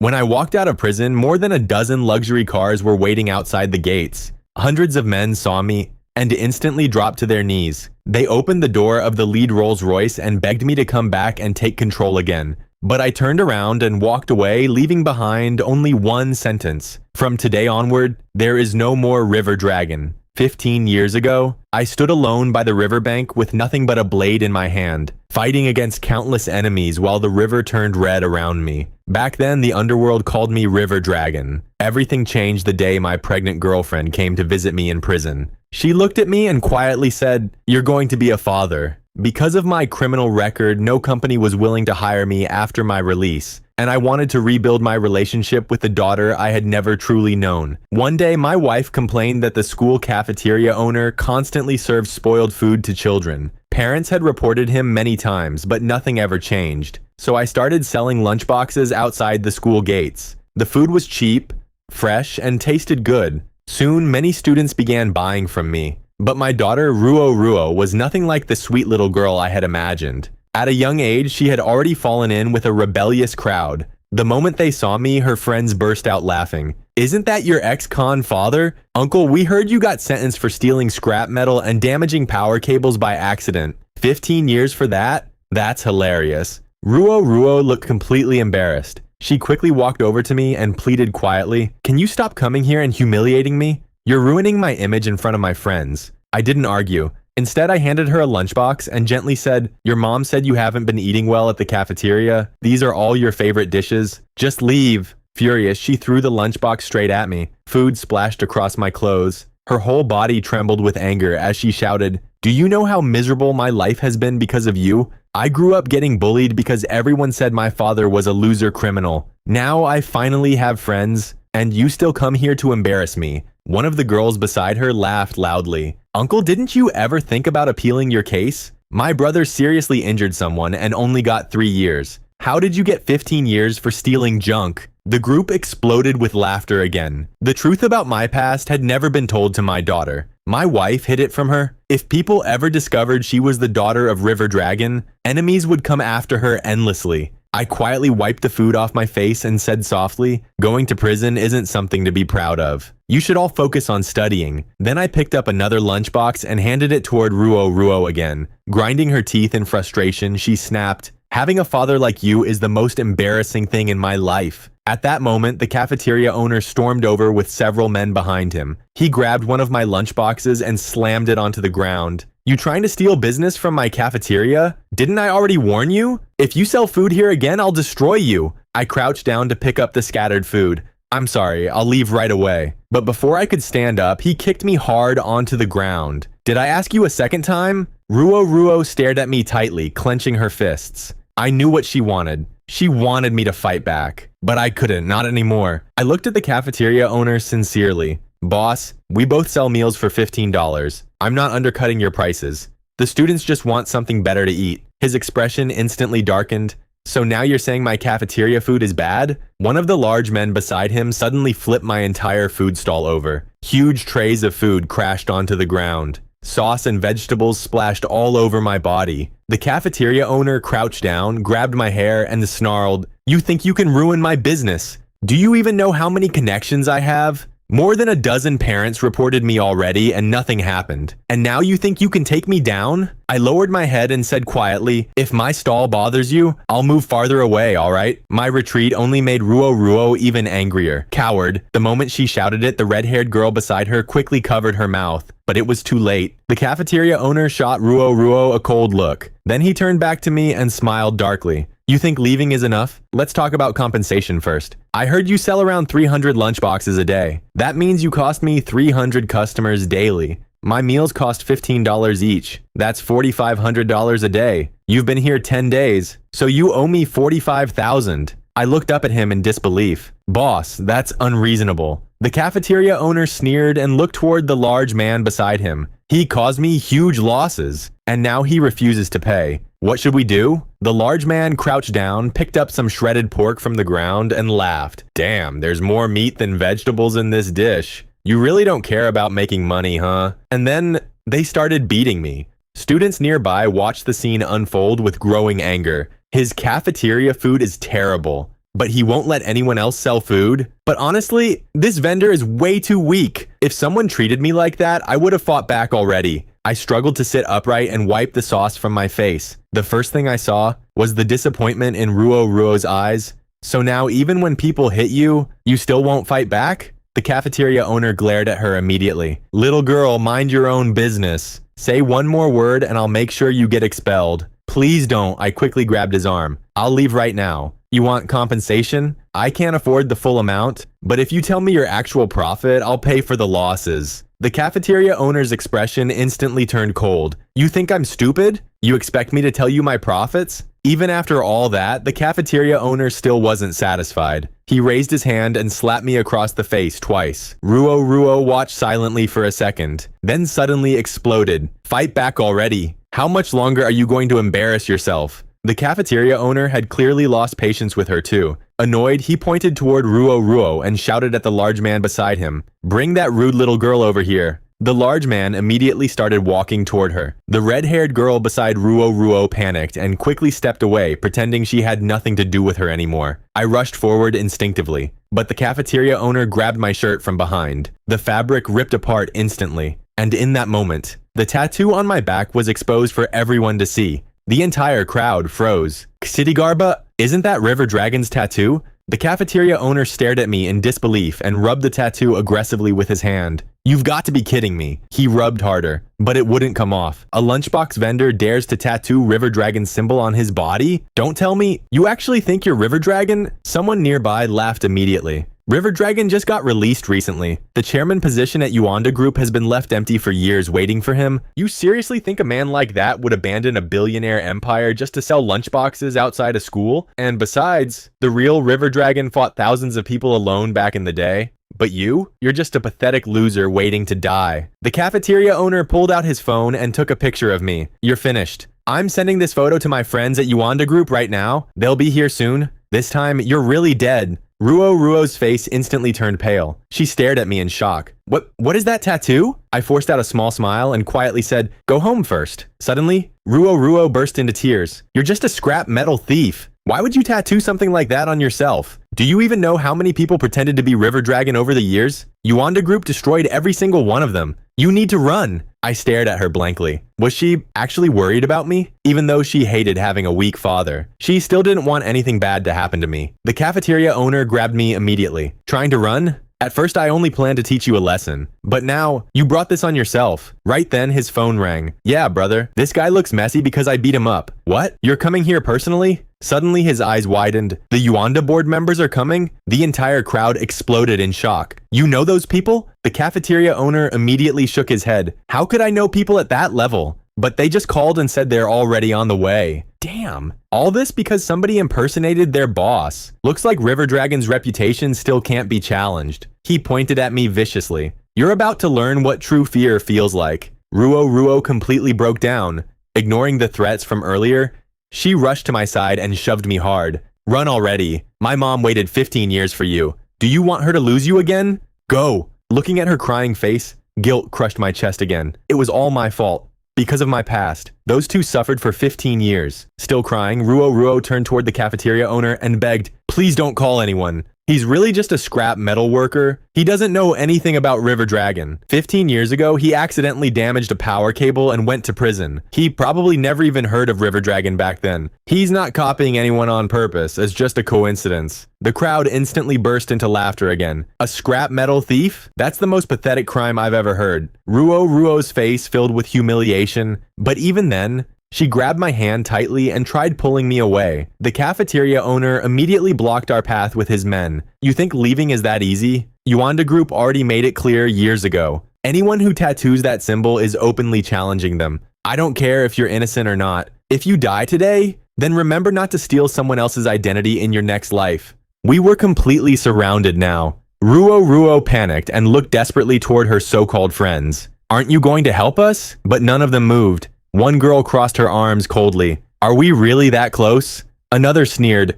When I walked out of prison, more than a dozen luxury cars were waiting outside the gates. Hundreds of men saw me and instantly dropped to their knees. They opened the door of the lead Rolls-Royce and begged me to come back and take control again. But I turned around and walked away, leaving behind only one sentence. From today onward, there is no more river dragon. 15 years ago, I stood alone by the riverbank with nothing but a blade in my hand, fighting against countless enemies while the river turned red around me. Back then, the underworld called me River Dragon. Everything changed the day my pregnant girlfriend came to visit me in prison. She looked at me and quietly said, "You're going to be a father." Because of my criminal record, no company was willing to hire me after my release, and I wanted to rebuild my relationship with the daughter I had never truly known. One day, my wife complained that the school cafeteria owner constantly served spoiled food to children. Parents had reported him many times, but nothing ever changed. So I started selling lunchboxes outside the school gates. The food was cheap, fresh, and tasted good. Soon, many students began buying from me. But my daughter, Ruo, was nothing like the sweet little girl I had imagined. At a young age, she had already fallen in with a rebellious crowd. The moment they saw me, her friends burst out laughing. "Isn't that your ex-con father? Uncle, we heard you got sentenced for stealing scrap metal and damaging power cables by accident. 15 years for that? That's hilarious." Ruo looked completely embarrassed. She quickly walked over to me and pleaded quietly, "Can you stop coming here and humiliating me? You're ruining my image in front of my friends." I didn't argue. Instead, I handed her a lunchbox and gently said, "Your mom said you haven't been eating well at the cafeteria. These are all your favorite dishes. Just leave." Furious, she threw the lunchbox straight at me. Food splashed across my clothes. Her whole body trembled with anger as she shouted, "Do you know how miserable my life has been because of you? I grew up getting bullied because everyone said my father was a loser criminal. Now I finally have friends, and you still come here to embarrass me." One of the girls beside her laughed loudly. "Uncle, didn't you ever think about appealing your case? My brother seriously injured someone and only got 3 years. How did you get 15 years for stealing junk?" The group exploded with laughter again. The truth about my past had never been told to my daughter. My wife hid it from her. If people ever discovered she was the daughter of River Dragon, enemies would come after her endlessly. I quietly wiped the food off my face and said softly, "Going to prison isn't something to be proud of. You should all focus on studying." Then I picked up another lunchbox and handed it toward Ruo again. Grinding her teeth in frustration, she snapped, "Having a father like you is the most embarrassing thing in my life." At that moment, the cafeteria owner stormed over with several men behind him. He grabbed one of my lunchboxes and slammed it onto the ground. "You trying to steal business from my cafeteria? Didn't I already warn you? If you sell food here again, I'll destroy you." I crouched down to pick up the scattered food. "I'm sorry, I'll leave right away." But before I could stand up, he kicked me hard onto the ground. "Did I ask you a second time?" Ruo stared at me tightly, clenching her fists. I knew what she wanted. She wanted me to fight back. But I couldn't, not anymore. I looked at the cafeteria owner sincerely. "Boss, we both sell meals for $15. I'm not undercutting your prices. The students just want something better to eat." His expression instantly darkened. "So now you're saying my cafeteria food is bad?" One of the large men beside him suddenly flipped my entire food stall over. Huge trays of food crashed onto the ground. Sauce and vegetables splashed all over my body. The cafeteria owner crouched down, grabbed my hair, and snarled, "You think you can ruin my business? Do you even know how many connections I have? More than a dozen parents reported me already and nothing happened. And now you think you can take me down?" I lowered my head and said quietly, "If my stall bothers you, I'll move farther away, alright?" My retreat only made Ruo even angrier. "Coward." The moment she shouted it, the red-haired girl beside her quickly covered her mouth. But it was too late. The cafeteria owner shot Ruo a cold look. Then he turned back to me and smiled darkly. "You think leaving is enough? Let's talk about compensation first. I heard you sell around 300 lunchboxes a day. That means you cost me 300 customers daily. My meals cost $15 each. That's $4,500 a day. You've been here 10 days, so you owe me $45,000. I looked up at him in disbelief. "Boss, that's unreasonable." The cafeteria owner sneered and looked toward the large man beside him. "He caused me huge losses, and now he refuses to pay. What should we do?" The large man crouched down, picked up some shredded pork from the ground, and laughed. "Damn, there's more meat than vegetables in this dish. You really don't care about making money, huh?" And then they started beating me. Students nearby watched the scene unfold with growing anger. "His cafeteria food is terrible. but he won't let anyone else sell food. But honestly, this vendor is way too weak. If someone treated me like that, I would have fought back already. I struggled to sit upright and wipe the sauce from my face. The first thing I saw was the disappointment in Ruo's eyes. So now even when people hit you, you still won't fight back? The cafeteria owner glared at her immediately. Little girl, mind your own business. Say one more word and I'll make sure you get expelled. Please don't. I quickly grabbed his arm. I'll leave right now. You want compensation? I can't afford the full amount, but if you tell me your actual profit, I'll pay for the losses. The cafeteria owner's expression instantly turned cold. You think I'm stupid? You expect me to tell you my profits? Even after all that, the cafeteria owner still wasn't satisfied. He raised his hand and slapped me across the face twice. Ruo watched silently for a second, then suddenly exploded. Fight back already. How much longer are you going to embarrass yourself? The cafeteria owner had clearly lost patience with her too. Annoyed, he pointed toward Ruo and shouted at the large man beside him, "Bring that rude little girl over here." The large man immediately started walking toward her. The red-haired girl beside Ruo panicked and quickly stepped away, pretending she had nothing to do with her anymore. I rushed forward instinctively, but the cafeteria owner grabbed my shirt from behind. The fabric ripped apart instantly, and in that moment, the tattoo on my back was exposed for everyone to see. The entire crowd froze. Xidigarba, isn't that River Dragon's tattoo? The cafeteria owner stared at me in disbelief and rubbed the tattoo aggressively with his hand. You've got to be kidding me. He rubbed harder, but it wouldn't come off. A lunchbox vendor dares to tattoo River Dragon's symbol on his body? Don't tell me, you actually think you're River Dragon? Someone nearby laughed immediately. River Dragon just got released recently. The chairman position at Yuanda Group has been left empty for years waiting for him. You seriously think a man like that would abandon a billionaire empire just to sell lunchboxes outside a school? And besides, the real River Dragon fought thousands of people alone back in the day. But you're just a pathetic loser waiting to die. The cafeteria owner pulled out his phone and took a picture of me. You're finished. I'm sending this photo to my friends at Yuanda Group right now. They'll be here soon. This time, you're really dead. Ruo's face instantly turned pale. She stared at me in shock. What is that tattoo? I forced out a small smile and quietly said, go home first. Suddenly, Ruo burst into tears. You're just a scrap metal thief. Why would you tattoo something like that on yourself? Do you even know how many people pretended to be River Dragon over the years? Yuanda Group destroyed every single one of them. You need to run. I stared at her blankly. Was she actually worried about me? Even though she hated having a weak father, she still didn't want anything bad to happen to me. The cafeteria owner grabbed me immediately. Trying to run? At first, I only planned to teach you a lesson, but now you brought this on yourself. Right then, his phone rang. Yeah, brother, this guy looks messy because I beat him up. What? You're coming here personally? Suddenly, his eyes widened. The Yuanda board members are coming? The entire crowd exploded in shock. You know those people? The cafeteria owner immediately shook his head. How could I know people at that level? But they just called and said they're already on the way. Damn. All this because somebody impersonated their boss. Looks like River Dragon's reputation still can't be challenged. He pointed at me viciously. You're about to learn what true fear feels like. Ruo completely broke down. Ignoring the threats from earlier, she rushed to my side and shoved me hard. Run already. My mom waited 15 years for you. Do you want her to lose you again? Go. Looking at her crying face, guilt crushed my chest again. It was all my fault. Because of my past. Those two suffered for 15 years. Still crying, Ruo turned toward the cafeteria owner and begged, please don't call anyone. He's really just a scrap metal worker. He doesn't know anything about River Dragon. 15 years ago, he accidentally damaged a power cable and went to prison. He probably never even heard of River Dragon back then. He's not copying anyone on purpose. It's just a coincidence. The crowd instantly burst into laughter again. A scrap metal thief? That's the most pathetic crime I've ever heard. Ruo's face filled with humiliation. But even then, she grabbed my hand tightly and tried pulling me away. The cafeteria owner immediately blocked our path with his men. You think leaving is that easy? Yuanda Group already made it clear years ago. Anyone who tattoos that symbol is openly challenging them. I don't care if you're innocent or not. If you die today, then remember not to steal someone else's identity in your next life. We were completely surrounded now. Ruo panicked and looked desperately toward her so-called friends. Aren't you going to help us? But none of them moved. One girl crossed her arms coldly. Are we really that close? Another sneered.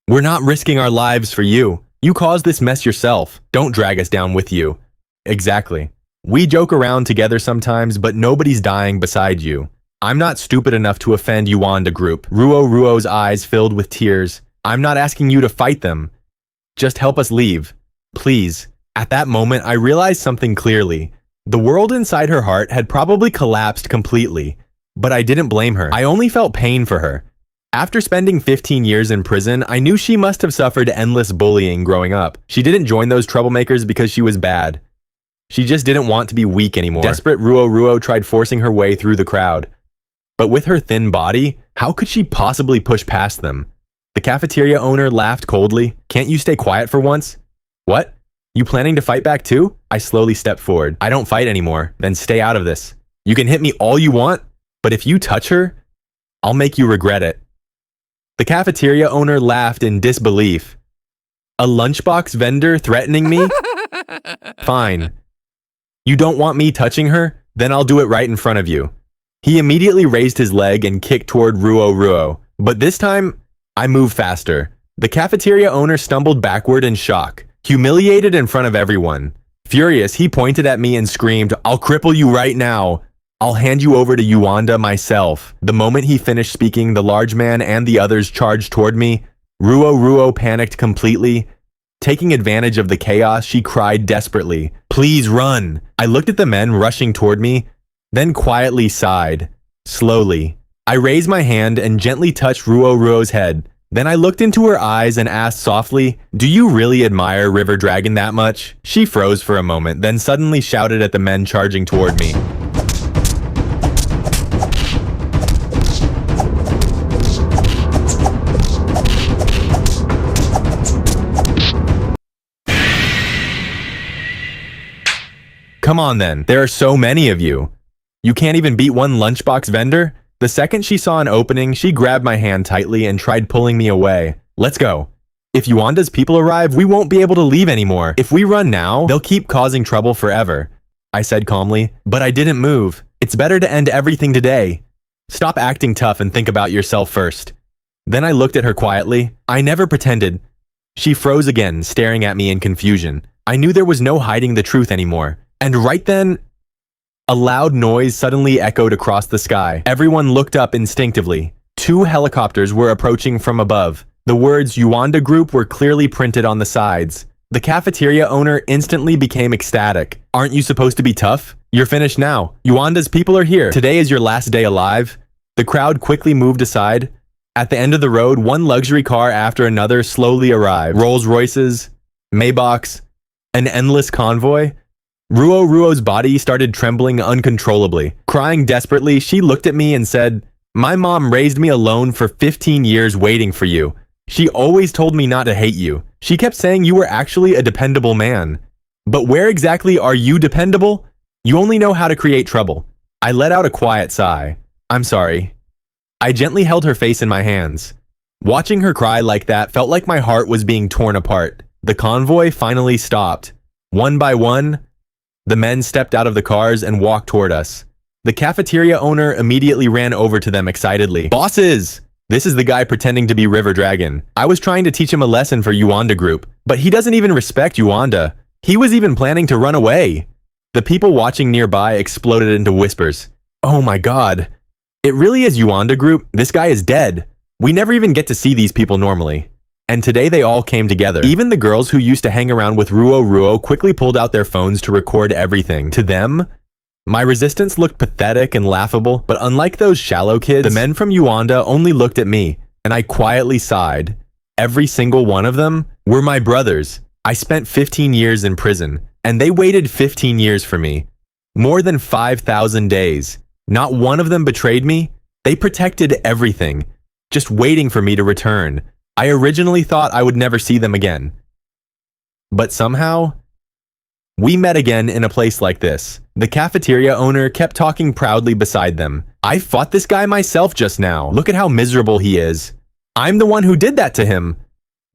We're not risking our lives for you. You caused this mess yourself. Don't drag us down with you. Exactly. We joke around together sometimes, but nobody's dying beside you. I'm not stupid enough to offend Yuanda Group. Ruo's eyes filled with tears. I'm not asking you to fight them. Just help us leave. Please. At that moment, I realized something clearly. The world inside her heart had probably collapsed completely. But I didn't blame her. I only felt pain for her. After spending 15 years in prison, I knew she must have suffered endless bullying growing up. She didn't join those troublemakers because she was bad. She just didn't want to be weak anymore. Desperate Ruo tried forcing her way through the crowd. But with her thin body, how could she possibly push past them? The cafeteria owner laughed coldly. Can't you stay quiet for once? What? You planning to fight back too? I slowly stepped forward. I don't fight anymore. Then stay out of this. You can hit me all you want, but if you touch her, I'll make you regret it. The cafeteria owner laughed in disbelief. A lunchbox vendor threatening me? Fine. You don't want me touching her? Then I'll do it right in front of you. He immediately raised his leg and kicked toward Ruo. But this time, I moved faster. The cafeteria owner stumbled backward in shock, humiliated in front of everyone. Furious, he pointed at me and screamed, I'll cripple you right now. I'll hand you over to Yuanda myself. The moment he finished speaking, the large man and the others charged toward me. Ruo panicked completely. Taking advantage of the chaos, she cried desperately, Please run. I looked at the men rushing toward me, then quietly sighed. Slowly, I raised my hand and gently touched Ruo's head. Then I looked into her eyes and asked softly, Do you really admire River Dragon that much? She froze for a moment, then suddenly shouted at the men charging toward me. Come on then, there are so many of you. You can't even beat one lunchbox vendor? The second she saw an opening, she grabbed my hand tightly and tried pulling me away. Let's go. If Yuanda's people arrive, we won't be able to leave anymore. If we run now, they'll keep causing trouble forever. I said calmly, but I didn't move. It's better to end everything today. Stop acting tough and think about yourself first. Then I looked at her quietly. I never pretended. She froze again, staring at me in confusion. I knew there was no hiding the truth anymore. And right then, a loud noise suddenly echoed across the sky. Everyone looked up instinctively. 2 helicopters were approaching from above. The words Yuanda Group were clearly printed on the sides. The cafeteria owner instantly became ecstatic. Aren't you supposed to be tough? You're finished now. Yuanda's people are here. Today is your last day alive. The crowd quickly moved aside. At the end of the road, one luxury car after another slowly arrived. Rolls-Royces, Maybachs, an endless convoy. Ruo's body started trembling uncontrollably. Crying desperately, she looked at me and said, My mom raised me alone for 15 years waiting for you. She always told me not to hate you. She kept saying you were actually a dependable man. But where exactly are you dependable? You only know how to create trouble. I let out a quiet sigh. I'm sorry. I gently held her face in my hands. Watching her cry like that felt like my heart was being torn apart. The convoy finally stopped. One by one, the men stepped out of the cars and walked toward us. The cafeteria owner immediately ran over to them excitedly. Bosses! This is the guy pretending to be River Dragon. I was trying to teach him a lesson for Yuanda Group, but he doesn't even respect Yuanda. He was even planning to run away. The people watching nearby exploded into whispers. Oh my god. It really is Yuanda Group? This guy is dead. We never even get to see these people normally. And today they all came together. Even the girls who used to hang around with Ruo quickly pulled out their phones to record everything. To them, my resistance looked pathetic and laughable, but unlike those shallow kids, the men from Yuanda only looked at me, and I quietly sighed. Every single one of them were my brothers. I spent 15 years in prison, and they waited 15 years for me. More than 5,000 days. Not one of them betrayed me. They protected everything, just waiting for me to return. I originally thought I would never see them again. But somehow, we met again in a place like this. The cafeteria owner kept talking proudly beside them. I fought this guy myself just now. Look at how miserable he is. I'm the one who did that to him.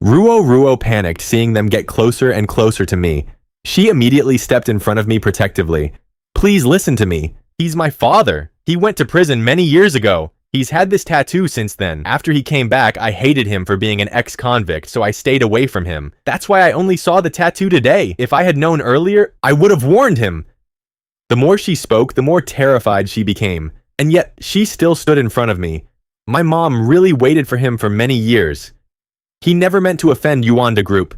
Ruo panicked, seeing them get closer and closer to me. She immediately stepped in front of me protectively. Please listen to me. He's my father. He went to prison many years ago. He's had this tattoo since then. After he came back, I hated him for being an ex-convict, so I stayed away from him. That's why I only saw the tattoo today. If I had known earlier, I would have warned him. The more she spoke, the more terrified she became. And yet, she still stood in front of me. My mom really waited for him for many years. He never meant to offend Yuanda Group.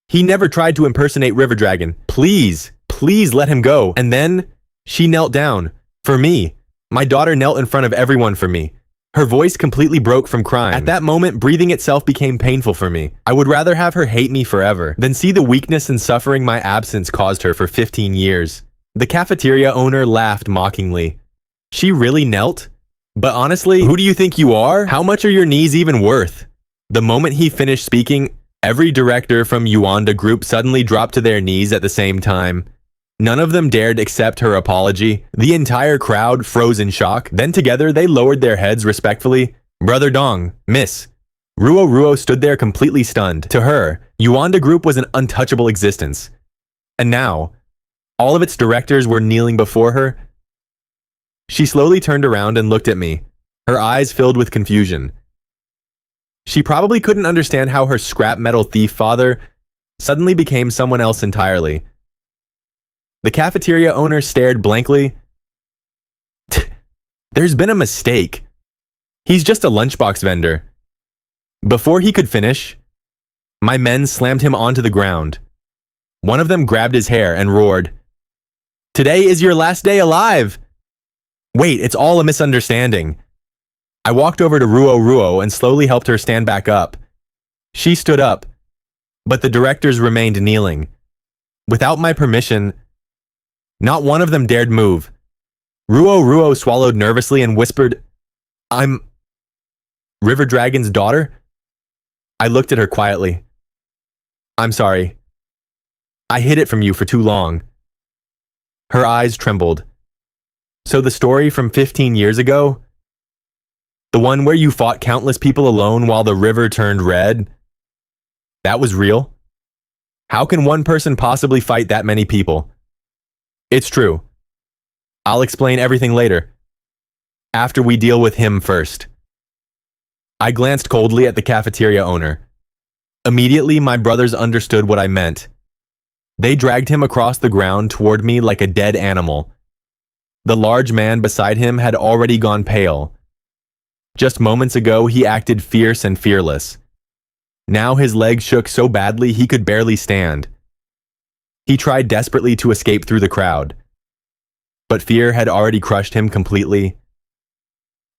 He never tried to impersonate River Dragon. Please, please let him go. And then she knelt down. For me. My daughter knelt in front of everyone for me. Her voice completely broke from crying. At that moment, breathing itself became painful for me. I would rather have her hate me forever than see the weakness and suffering my absence caused her for 15 years. The cafeteria owner laughed mockingly. She really knelt? But honestly, who do you think you are? How much are your knees even worth? The moment he finished speaking, every director from Yuanda Group suddenly dropped to their knees at the same time. None of them dared accept her apology. The entire crowd froze in shock. Then together they lowered their heads respectfully. Brother Dong, Miss. Ruo stood there completely stunned. To her, Yuanda Group was an untouchable existence. And now, all of its directors were kneeling before her. She slowly turned around and looked at me, her eyes filled with confusion. She probably couldn't understand how her scrap metal thief father suddenly became someone else entirely. The cafeteria owner stared blankly. There's been a mistake. He's just a lunchbox vendor. Before he could finish, my men slammed him onto the ground. One of them grabbed his hair and roared, "Today is your last day alive!" Wait, it's all a misunderstanding. I walked over to Ruo and slowly helped her stand back up. She stood up, but the directors remained kneeling. Without my permission, not one of them dared move. Ruo swallowed nervously and whispered, "I'm River Dragon's daughter?" I looked at her quietly. "I'm sorry. I hid it from you for too long." Her eyes trembled. "So the story from 15 years ago? The one where you fought countless people alone while the river turned red? That was real? How can one person possibly fight that many people?" "It's true. I'll explain everything later. After we deal with him first." I glanced coldly at the cafeteria owner. Immediately, my brothers understood what I meant. They dragged him across the ground toward me like a dead animal. The large man beside him had already gone pale. Just moments ago, he acted fierce and fearless. Now his legs shook so badly he could barely stand. He tried desperately to escape through the crowd. But fear had already crushed him completely.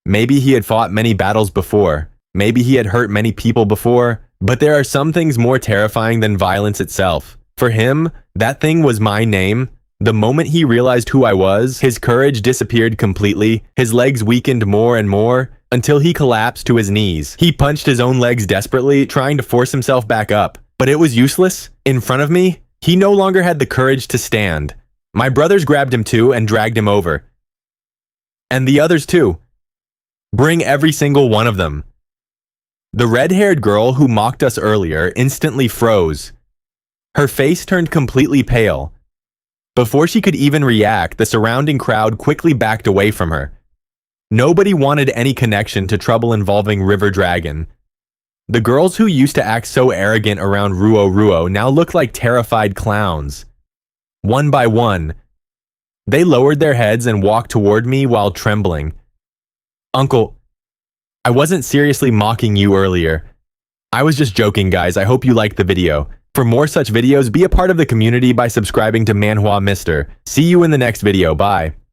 Maybe he had fought many battles before. Maybe he had hurt many people before. But there are some things more terrifying than violence itself. For him, that thing was my name. The moment he realized who I was, his courage disappeared completely. His legs weakened more and more until he collapsed to his knees. He punched his own legs desperately, trying to force himself back up. But it was useless. In front of me, he no longer had the courage to stand. My brothers grabbed him too and dragged him over. And the others too. Bring every single one of them. The red-haired girl who mocked us earlier instantly froze. Her face turned completely pale. Before she could even react, the surrounding crowd quickly backed away from her. Nobody wanted any connection to trouble involving River Dragon. The girls who used to act so arrogant around Ruo now looked like terrified clowns. One by one, they lowered their heads and walked toward me while trembling. "Uncle, I wasn't seriously mocking you earlier. I was just joking, guys. I hope you liked the video. For more such videos, be a part of the community by subscribing to Manhwa Mister. See you in the next video. Bye."